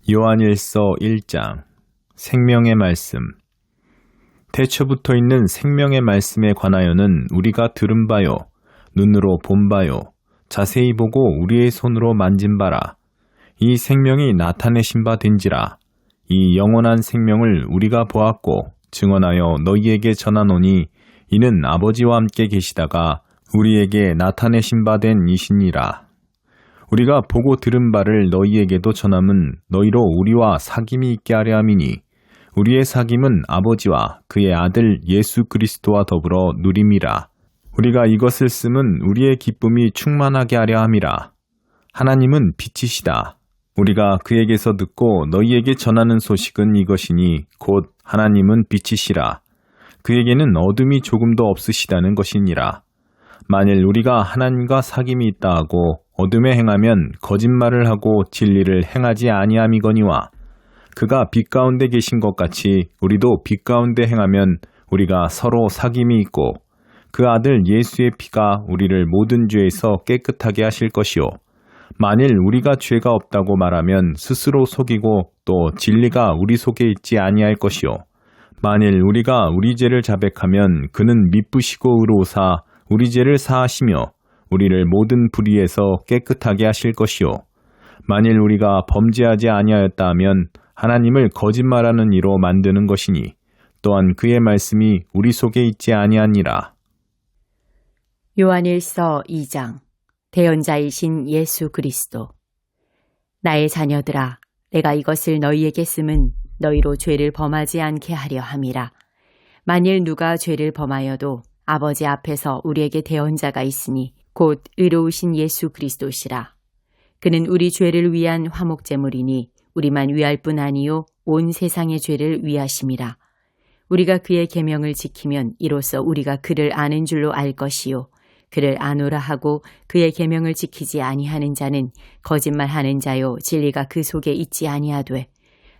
요한일서 1장 생명의 말씀. 태초부터 있는 생명의 말씀에 관하여는 우리가 들은 바요, 눈으로 본 바요, 자세히 보고 우리의 손으로 만진 바라. 이 생명이 나타내신 바 된지라. 이 영원한 생명을 우리가 보았고 증언하여 너희에게 전하노니 이는 아버지와 함께 계시다가 우리에게 나타내신 바 된 이시니라. 우리가 보고 들은 바를 너희에게도 전함은 너희로 우리와 사귐이 있게 하려 함이니 우리의 사귐은 아버지와 그의 아들 예수 그리스도와 더불어 누림이라. 우리가 이것을 쓰면 우리의 기쁨이 충만하게 하려 함이라. 하나님은 빛이시다. 우리가 그에게서 듣고 너희에게 전하는 소식은 이것이니 곧 하나님은 빛이시라. 그에게는 어둠이 조금도 없으시다는 것이니라. 만일 우리가 하나님과 사귐이 있다 하고 어둠에 행하면 거짓말을 하고 진리를 행하지 아니함이거니와 그가 빛 가운데 계신 것 같이 우리도 빛 가운데 행하면 우리가 서로 사귐이 있고 그 아들 예수의 피가 우리를 모든 죄에서 깨끗하게 하실 것이요. 만일 우리가 죄가 없다고 말하면 스스로 속이고 또 진리가 우리 속에 있지 아니할 것이요. 만일 우리가 우리 죄를 자백하면 그는 미쁘시고 의로우사 우리 죄를 사하시며 우리를 모든 불의에서 깨끗하게 하실 것이요. 만일 우리가 범죄하지 아니하였다 하면 하나님을 거짓말하는 이로 만드는 것이니 또한 그의 말씀이 우리 속에 있지 아니하니라. 요한일서 2장. 대언자이신 예수 그리스도. 나의 자녀들아, 내가 이것을 너희에게 쓰면 너희로 죄를 범하지 않게 하려 함이라. 만일 누가 죄를 범하여도 아버지 앞에서 우리에게 대언자가 있으니 곧 의로우신 예수 그리스도시라. 그는 우리 죄를 위한 화목제물이니 우리만 위할 뿐 아니요 온 세상의 죄를 위하심이라. 우리가 그의 계명을 지키면 이로써 우리가 그를 아는 줄로 알 것이요. 그를 아노라 하고 그의 계명을 지키지 아니하는 자는 거짓말하는 자요 진리가 그 속에 있지 아니하되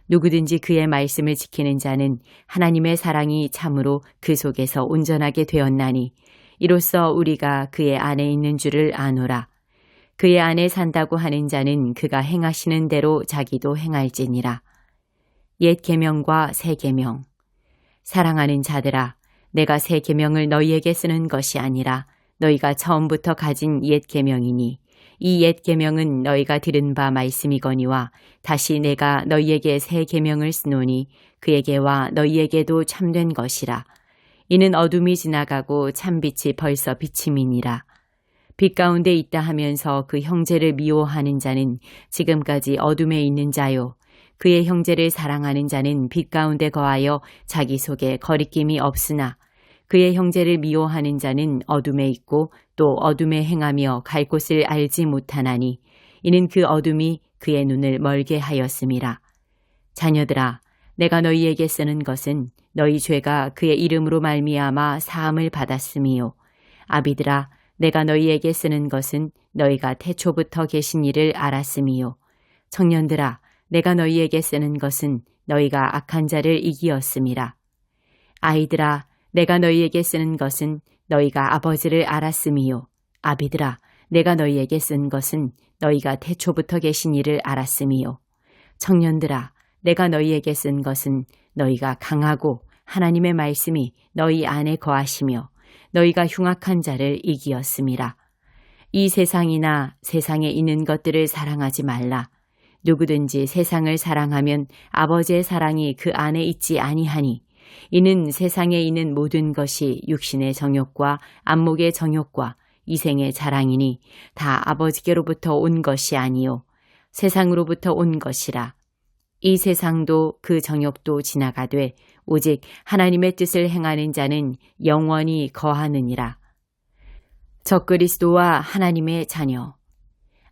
누구든지 그의 말씀을 지키는 자는 하나님의 사랑이 참으로 그 속에서 온전하게 되었나니 이로써 우리가 그의 안에 있는 줄을 아노라. 그의 안에 산다고 하는 자는 그가 행하시는 대로 자기도 행할지니라. 옛 계명과 새 계명. 사랑하는 자들아, 내가 새 계명을 너희에게 쓰는 것이 아니라 너희가 처음부터 가진 옛 계명이니 이 옛 계명은 너희가 들은 바 말씀이거니와 다시 내가 너희에게 새 계명을 쓰노니 그에게와 너희에게도 참된 것이라. 이는 어둠이 지나가고 참빛이 벌써 비침이니라. 빛 가운데 있다 하면서 그 형제를 미워하는 자는 지금까지 어둠에 있는 자요. 그의 형제를 사랑하는 자는 빛 가운데 거하여 자기 속에 거리낌이 없으나 그의 형제를 미워하는 자는 어둠에 있고 또 어둠에 행하며 갈 곳을 알지 못하나니 이는 그 어둠이 그의 눈을 멀게 하였음이라. 자녀들아, 내가 너희에게 쓰는 것은 너희 죄가 그의 이름으로 말미암아 사함을 받았음이요. 아비들아, 내가 너희에게 쓰는 것은 너희가 태초부터 계신 이를 알았음이요. 청년들아, 내가 너희에게 쓰는 것은 너희가 악한 자를 이기었음이라. 아이들아, 내가 너희에게 쓰는 것은 너희가 아버지를 알았음이요. 아비들아, 내가 너희에게 쓴 것은 너희가 태초부터 계신 이를 알았음이요. 청년들아, 내가 너희에게 쓴 것은 너희가 강하고 하나님의 말씀이 너희 안에 거하시며 너희가 흉악한 자를 이기었음이라. 이 세상이나 세상에 있는 것들을 사랑하지 말라. 누구든지 세상을 사랑하면 아버지의 사랑이 그 안에 있지 아니하니 이는 세상에 있는 모든 것이 육신의 정욕과 안목의 정욕과 이생의 자랑이니 다 아버지께로부터 온 것이 아니요 세상으로부터 온 것이라. 이 세상도 그 정욕도 지나가되 오직 하나님의 뜻을 행하는 자는 영원히 거하느니라. 적그리스도와 하나님의 자녀.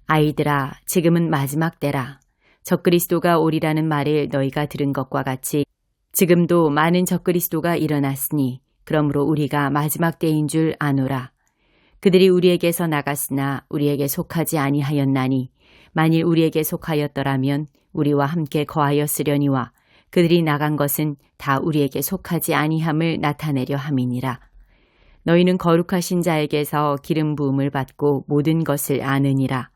아이들아, 지금은 마지막 때라. 적그리스도가 오리라는 말을 너희가 들은 것과 같이 지금도 많은 적그리스도가 일어났으니 그러므로 우리가 마지막 때인 줄 아노라. 그들이 우리에게서 나갔으나 우리에게 속하지 아니하였나니 만일 우리에게 속하였더라면 우리와 함께 거하였으려니와 그들이 나간 것은 다 우리에게 속하지 아니함을 나타내려 함이니라. 너희는 거룩하신 자에게서 기름 부음을 받고 모든 것을 아느니라.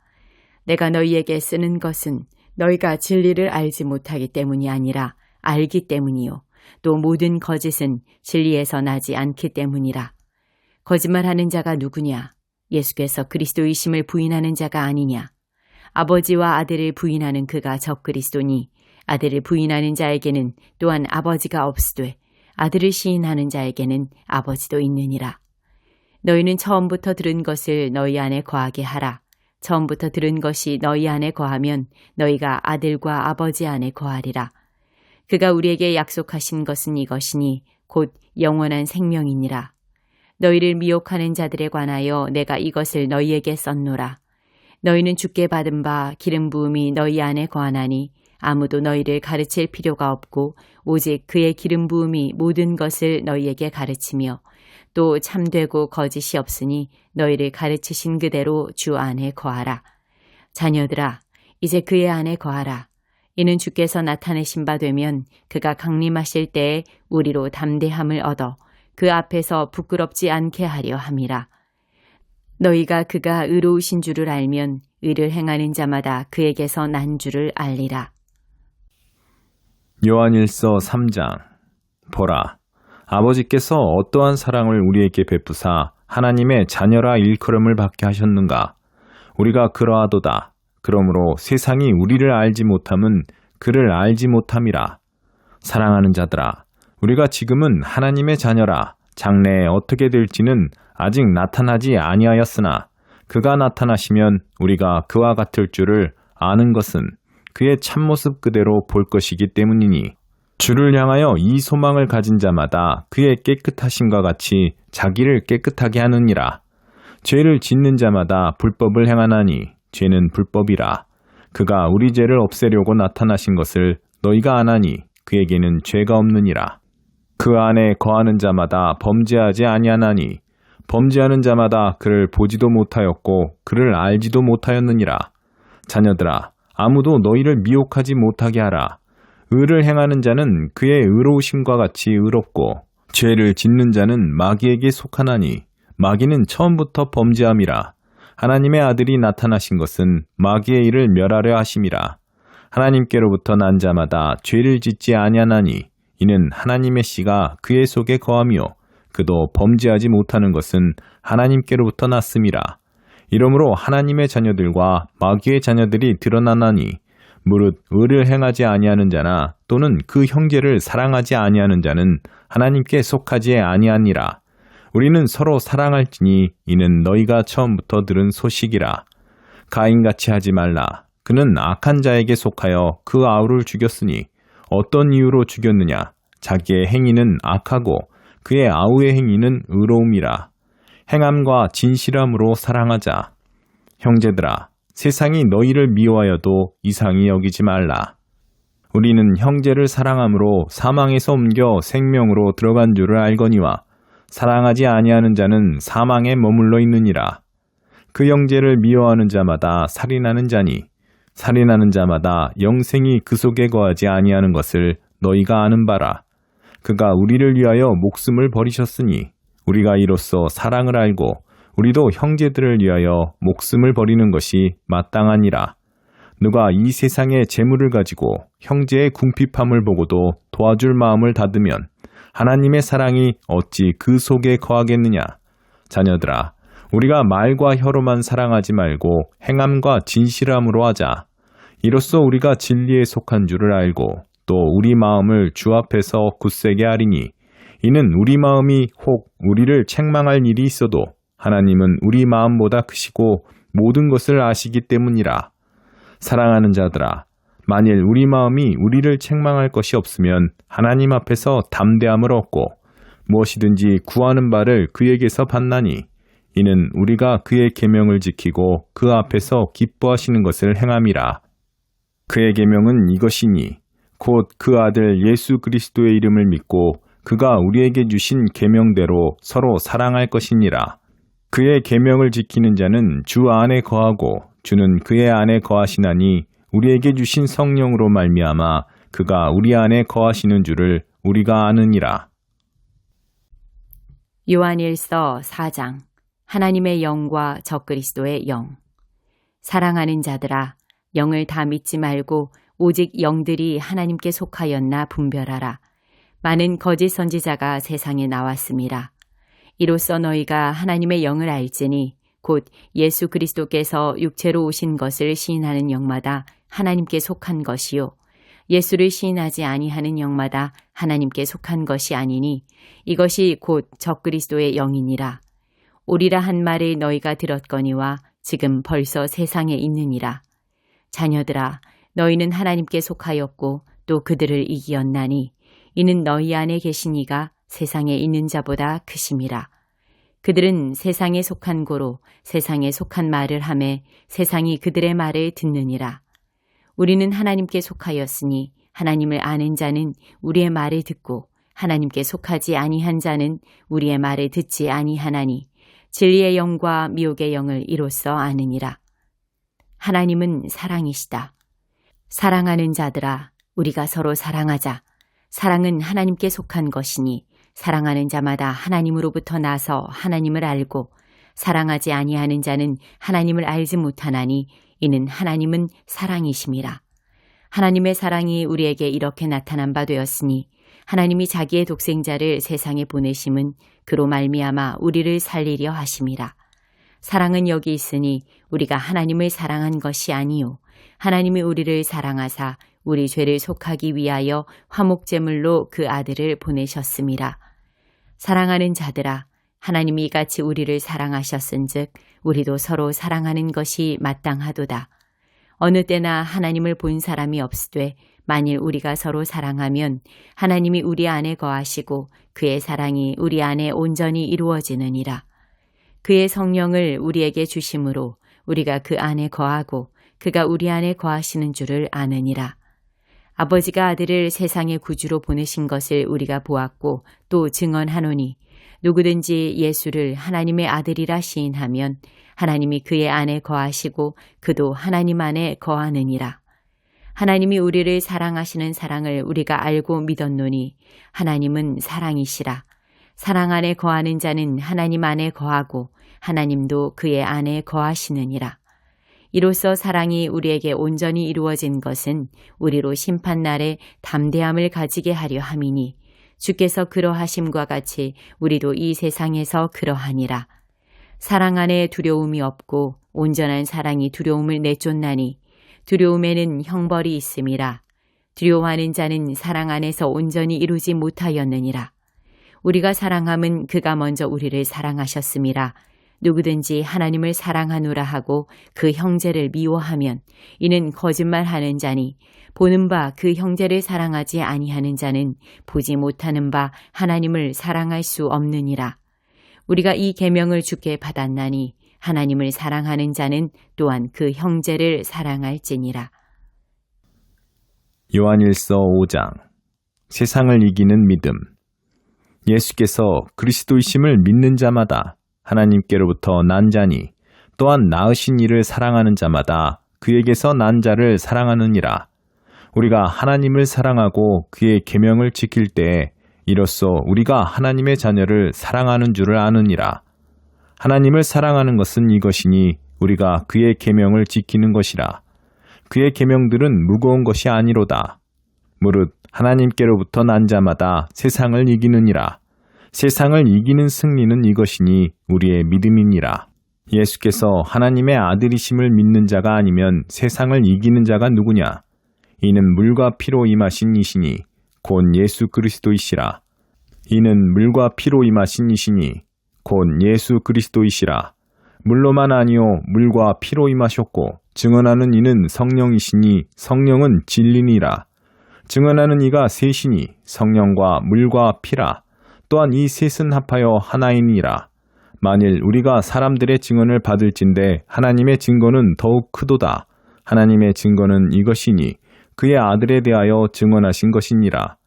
내가 너희에게 쓰는 것은 너희가 진리를 알지 못하기 때문이 아니라 알기 때문이요. 또 모든 거짓은 진리에서 나지 않기 때문이라. 거짓말하는 자가 누구냐? 예수께서 그리스도이심을 부인하는 자가 아니냐? 아버지와 아들을 부인하는 그가 적그리스도니 아들을 부인하는 자에게는 또한 아버지가 없으되 아들을 시인하는 자에게는 아버지도 있느니라. 너희는 처음부터 들은 것을 너희 안에 거하게 하라. 처음부터 들은 것이 너희 안에 거하면 너희가 아들과 아버지 안에 거하리라. 그가 우리에게 약속하신 것은 이것이니 곧 영원한 생명이니라. 너희를 미혹하는 자들에 관하여 내가 이것을 너희에게 썼노라. 너희는 주께 받은 바 기름 부음이 너희 안에 거하나니 아무도 너희를 가르칠 필요가 없고 오직 그의 기름 부음이 모든 것을 너희에게 가르치며 또 참되고 거짓이 없으니 너희를 가르치신 그대로 주 안에 거하라. 자녀들아, 이제 그의 안에 거하라. 이는 주께서 나타내신 바 되면 그가 강림하실 때에 우리로 담대함을 얻어 그 앞에서 부끄럽지 않게 하려 함이라. 너희가 그가 의로우신 줄을 알면 의를 행하는 자마다 그에게서 난 줄을 알리라. 요한일서 3장. 보라, 아버지께서 어떠한 사랑을 우리에게 베푸사 하나님의 자녀라 일컬음을 받게 하셨는가? 우리가 그러하도다. 그러므로 세상이 우리를 알지 못함은 그를 알지 못함이라. 사랑하는 자들아, 우리가 지금은 하나님의 자녀라. 장래에 어떻게 될지는 아직 나타나지 아니하였으나 그가 나타나시면 우리가 그와 같을 줄을 아는 것은 그의 참모습 그대로 볼 것이기 때문이니 주를 향하여 이 소망을 가진 자마다 그의 깨끗하심과 같이 자기를 깨끗하게 하느니라. 죄를 짓는 자마다 불법을 행하나니 죄는 불법이라. 그가 우리 죄를 없애려고 나타나신 것을 너희가 아나니 그에게는 죄가 없느니라. 그 안에 거하는 자마다 범죄하지 아니하나니 범죄하는 자마다 그를 보지도 못하였고 그를 알지도 못하였느니라. 자녀들아, 아무도 너희를 미혹하지 못하게 하라. 의를 행하는 자는 그의 의로우심과 같이 의롭고 죄를 짓는 자는 마귀에게 속하나니 마귀는 처음부터 범죄함이라. 하나님의 아들이 나타나신 것은 마귀의 일을 멸하려 하심이라. 하나님께로부터 난 자마다 죄를 짓지 아니하나니 이는 하나님의 씨가 그의 속에 거하며 그도 범죄하지 못하는 것은 하나님께로부터 났음이라. 이러므로 하나님의 자녀들과 마귀의 자녀들이 드러나나니 무릇 의를 행하지 아니하는 자나 또는 그 형제를 사랑하지 아니하는 자는 하나님께 속하지 아니하니라. 우리는 서로 사랑할지니 이는 너희가 처음부터 들은 소식이라. 가인같이 하지 말라. 그는 악한 자에게 속하여 그 아우를 죽였으니 어떤 이유로 죽였느냐? 자기의 행위는 악하고 그의 아우의 행위는 의로움이라. 행함과 진실함으로 사랑하자. 형제들아, 세상이 너희를 미워하여도 이상히 여기지 말라. 우리는 형제를 사랑함으로 사망에서 옮겨 생명으로 들어간 줄을 알거니와 사랑하지 아니하는 자는 사망에 머물러 있느니라. 그 형제를 미워하는 자마다 살인하는 자니 살인하는 자마다 영생이 그 속에 거하지 아니하는 것을 너희가 아는 바라. 그가 우리를 위하여 목숨을 버리셨으니 우리가 이로써 사랑을 알고 우리도 형제들을 위하여 목숨을 버리는 것이 마땅하니라. 누가 이 세상의 재물을 가지고 형제의 궁핍함을 보고도 도와줄 마음을 닫으면 하나님의 사랑이 어찌 그 속에 거하겠느냐. 자녀들아, 우리가 말과 혀로만 사랑하지 말고 행함과 진실함으로 하자. 이로써 우리가 진리에 속한 줄을 알고 또 우리 마음을 주 앞에서 굳세게 하리니 이는 우리 마음이 혹 우리를 책망할 일이 있어도 하나님은 우리 마음보다 크시고 모든 것을 아시기 때문이라. 사랑하는 자들아, 만일 우리 마음이 우리를 책망할 것이 없으면 하나님 앞에서 담대함을 얻고 무엇이든지 구하는 바를 그에게서 받나니 이는 우리가 그의 계명을 지키고 그 앞에서 기뻐하시는 것을 행함이라. 그의 계명은 이것이니 곧 그 아들 예수 그리스도의 이름을 믿고 그가 우리에게 주신 계명대로 서로 사랑할 것이니라. 그의 계명을 지키는 자는 주 안에 거하고 주는 그의 안에 거하시나니 우리에게 주신 성령으로 말미암아 그가 우리 안에 거하시는 줄을 우리가 아느니라. 요한일서 4장. 하나님의 영과 적그리스도의 영. 사랑하는 자들아, 영을 다 믿지 말고 오직 영들이 하나님께 속하였나 분별하라. 많은 거짓 선지자가 세상에 나왔습니다. 이로써 너희가 하나님의 영을 알지니 곧 예수 그리스도께서 육체로 오신 것을 시인하는 영마다 하나님께 속한 것이요 예수를 시인하지 아니하는 영마다 하나님께 속한 것이 아니니 이것이 곧 적그리스도의 영이니라. 오리라 한 말을 너희가 들었거니와 지금 벌써 세상에 있느니라. 자녀들아, 너희는 하나님께 속하였고 또 그들을 이기었나니 이는 너희 안에 계신 이가 세상에 있는 자보다 크심이라. 그들은 세상에 속한 고로 세상에 속한 말을 하매 세상이 그들의 말을 듣느니라. 우리는 하나님께 속하였으니 하나님을 아는 자는 우리의 말을 듣고 하나님께 속하지 아니한 자는 우리의 말을 듣지 아니하나니 진리의 영과 미혹의 영을 이로써 아느니라. 하나님은 사랑이시다. 사랑하는 자들아, 우리가 서로 사랑하자. 사랑은 하나님께 속한 것이니 사랑하는 자마다 하나님으로부터 나서 하나님을 알고 사랑하지 아니하는 자는 하나님을 알지 못하나니 이는 하나님은 사랑이심이라. 하나님의 사랑이 우리에게 이렇게 나타난 바 되었으니 하나님이 자기의 독생자를 세상에 보내심은 그로 말미암아 우리를 살리려 하심이라. 사랑은 여기 있으니 우리가 하나님을 사랑한 것이 아니요 하나님이 우리를 사랑하사 우리 죄를 속하기 위하여 화목제물로 그 아들을 보내셨음이라. 사랑하는 자들아, 하나님이 이같이 우리를 사랑하셨은즉 우리도 서로 사랑하는 것이 마땅하도다. 어느 때나 하나님을 본 사람이 없으되 만일 우리가 서로 사랑하면 하나님이 우리 안에 거하시고 그의 사랑이 우리 안에 온전히 이루어지느니라. 그의 성령을 우리에게 주심으로 우리가 그 안에 거하고 그가 우리 안에 거하시는 줄을 아느니라. 아버지가 아들을 세상의 구주로 보내신 것을 우리가 보았고 또 증언하노니 누구든지 예수를 하나님의 아들이라 시인하면 하나님이 그의 안에 거하시고 그도 하나님 안에 거하느니라. 하나님이 우리를 사랑하시는 사랑을 우리가 알고 믿었노니 하나님은 사랑이시라. 사랑 안에 거하는 자는 하나님 안에 거하고 하나님도 그의 안에 거하시느니라. 이로써 사랑이 우리에게 온전히 이루어진 것은 우리로 심판날에 담대함을 가지게 하려 함이니 주께서 그러하심과 같이 우리도 이 세상에서 그러하니라. 사랑 안에 두려움이 없고 온전한 사랑이 두려움을 내쫓나니 두려움에는 형벌이 있음이라. 두려워하는 자는 사랑 안에서 온전히 이루지 못하였느니라. 우리가 사랑함은 그가 먼저 우리를 사랑하셨음이라. 누구든지 하나님을 사랑하노라 하고 그 형제를 미워하면 이는 거짓말하는 자니 보는 바 그 형제를 사랑하지 아니하는 자는 보지 못하는 바 하나님을 사랑할 수 없느니라. 우리가 이 계명을 주께 받았나니 하나님을 사랑하는 자는 또한 그 형제를 사랑할지니라. 요한일서 5장 세상을 이기는 믿음. 예수께서 그리스도이심을 믿는 자마다 하나님께로부터 난 자니 또한 낳으신 이를 사랑하는 자마다 그에게서 난 자를 사랑하느니라. 우리가 하나님을 사랑하고 그의 계명을 지킬 때에 이로써 우리가 하나님의 자녀를 사랑하는 줄을 아느니라. 하나님을 사랑하는 것은 이것이니 우리가 그의 계명을 지키는 것이라. 그의 계명들은 무거운 것이 아니로다. 무릇 하나님께로부터 난 자마다 세상을 이기느니라. 세상을 이기는 승리는 이것이니 우리의 믿음이니라. 예수께서 하나님의 아들이심을 믿는 자가 아니면 세상을 이기는 자가 누구냐? 이는 물과 피로 임하신 이시니 곧 예수 그리스도이시라. 이는 물과 피로 임하신 이시니 곧 예수 그리스도이시라. 물로만 아니요 물과 피로 임하셨고 증언하는 이는 성령이시니 성령은 진리니라. 증언하는 이가 셋이니 성령과 물과 피라. 또한 이 셋은 합하여 하나이니라. 만일 우리가 사람들의 증언을 받을진대 하나님의 증거는 더욱 크도다. 하나님의 증거는 이것이니 그의 아들에 대하여 증언하신 것이니라.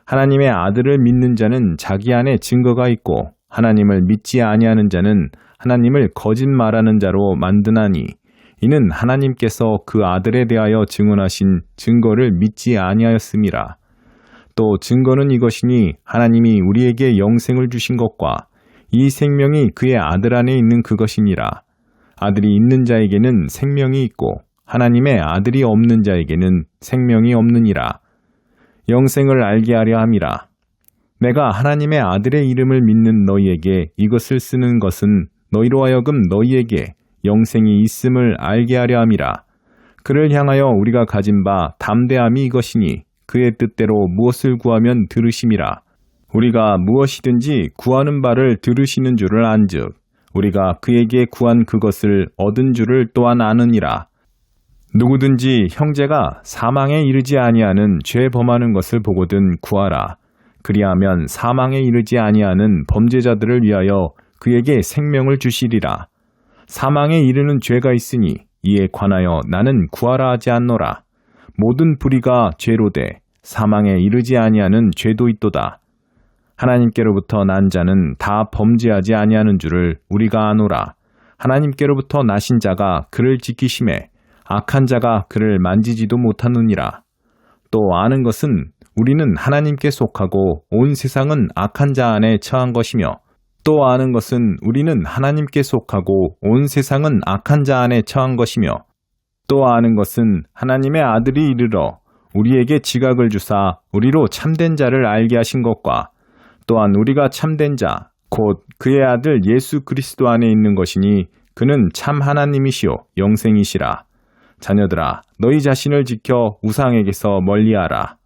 하나님의 아들을 믿는 자는 자기 안에 증거가 있고 하나님을 믿지 아니하는 자는 하나님을 거짓말하는 자로 만드나니 이는 하나님께서 그 아들에 대하여 증언하신 증거를 믿지 아니하였음이라. 또 증거는 이것이니 하나님이 우리에게 영생을 주신 것과 이 생명이 그의 아들 안에 있는 그것이니라. 아들이 있는 자에게는 생명이 있고 하나님의 아들이 없는 자에게는 생명이 없느니라. 영생을 알게 하려 함이라. 내가 하나님의 아들의 이름을 믿는 너희에게 이것을 쓰는 것은 너희로 하여금 너희에게 영생이 있음을 알게 하려 함이라. 그를 향하여 우리가 가진 바 담대함이 이것이니 그의 뜻대로 무엇을 구하면 들으심이라. 우리가 무엇이든지 구하는 바를 들으시는 줄을 안즉 우리가 그에게 구한 그것을 얻은 줄을 또한 아느니라. 누구든지 형제가 사망에 이르지 아니하는 죄 범하는 것을 보거든 구하라. 그리하면 사망에 이르지 아니하는 범죄자들을 위하여 그에게 생명을 주시리라. 사망에 이르는 죄가 있으니 이에 관하여 나는 구하라 하지 않노라. 모든 불의가 죄로 돼 사망에 이르지 아니하는 죄도 있도다. 하나님께로부터 난 자는 다 범죄하지 아니하는 줄을 우리가 아노라. 하나님께로부터 나신 자가 그를 지키심에 악한 자가 그를 만지지도 못하느니라. 또 아는 것은 우리는 하나님께 속하고 온 세상은 악한 자 안에 처한 것이며 또 아는 것은 우리는 하나님께 속하고 온 세상은 악한 자 안에 처한 것이며 또 아는 것은 하나님의 아들이 이르러 우리에게 지각을 주사 우리로 참된 자를 알게 하신 것과 또한 우리가 참된 자, 곧 그의 아들 예수 그리스도 안에 있는 것이니 그는 참 하나님이시요 영생이시라. 자녀들아, 너희 자신을 지켜 우상에게서 멀리하라.